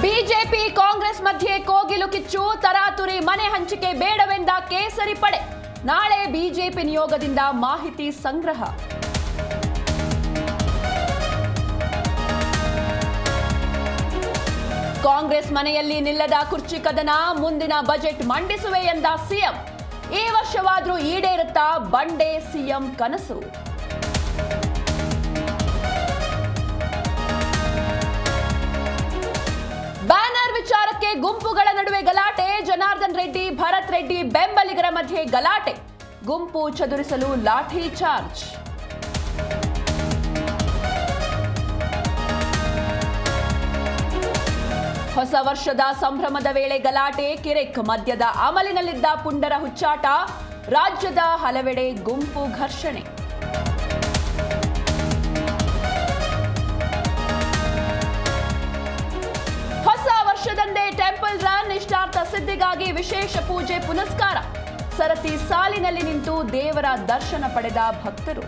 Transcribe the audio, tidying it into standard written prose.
BJP Congress ಮಧ್ಯೆ ಕೋಗಿಲು ಕಿಚ್ಚು, ತರಾತುರಿ ಮನೆ ಹಂಚಿಕೆ ಬೇಡವೆಂದ ಕೇಸರಿ ಪಡೆ. ನಾಳೆ ಬಿಜೆಪಿ ನಿಯೋಗದಿಂದ ಮಾಹಿತಿ ಸಂಗ್ರಹ. ಕಾಂಗ್ರೆಸ್ ಮನೆಯಲ್ಲಿ ನಿಲ್ಲದ ಕುರ್ಚಿ ಕದನ, ಮುಂದಿನ ಬಜೆಟ್ ಮಂಡಿಸುವೆ ಎಂದ ಸಿಎಂ. ಈ ವರ್ಷವಾದ್ರೂ ಈಡೇರುತ್ತಾ ಬಂಡೆ ಸಿಎಂ ಕನಸು. ಬ್ಯಾನರ್ ವಿಚಾರಕ್ಕೆ ಗುಂಪುಗಳ ನಡುವೆ ಗಲಾಟೆ, ಜನಾರ್ದನ್ ರೆಡ್ಡಿ, ಭರತ್ ರೆಡ್ಡಿ ಬೆಂಬಲಿಗರ ಮಧ್ಯೆ ಗಲಾಟೆ, ಗುಂಪು ಚದುರಿಸಲು ಲಾಠಿ ಚಾರ್ಜ್. ಹೊಸ ವರ್ಷದ ಸಂಭ್ರಮದ ವೇಳೆ ಗಲಾಟೆ, ಕಿರಿಕ್ ಮದ್ಯದ ಅಮಲಿನಲ್ಲಿದ್ದ ಪುಂಡರ ಹುಚ್ಚಾಟ, ರಾಜ್ಯದ ಹಲವೆಡೆ ಗುಂಪು ಘರ್ಷಣೆ. ಹೊಸ ವರ್ಷದಂದೇ ಟೆಂಪಲ್ ರನ್, ಇಷ್ಟಾರ್ಥ ಸಿದ್ಧಿಗಾಗಿ ವಿಶೇಷ ಪೂಜೆ ಪುನಸ್ಕಾರ, ಸರತಿ ಸಾಲಿನಲ್ಲಿ ನಿಂತು ದೇವರ ದರ್ಶನ ಪಡೆದ ಭಕ್ತರು.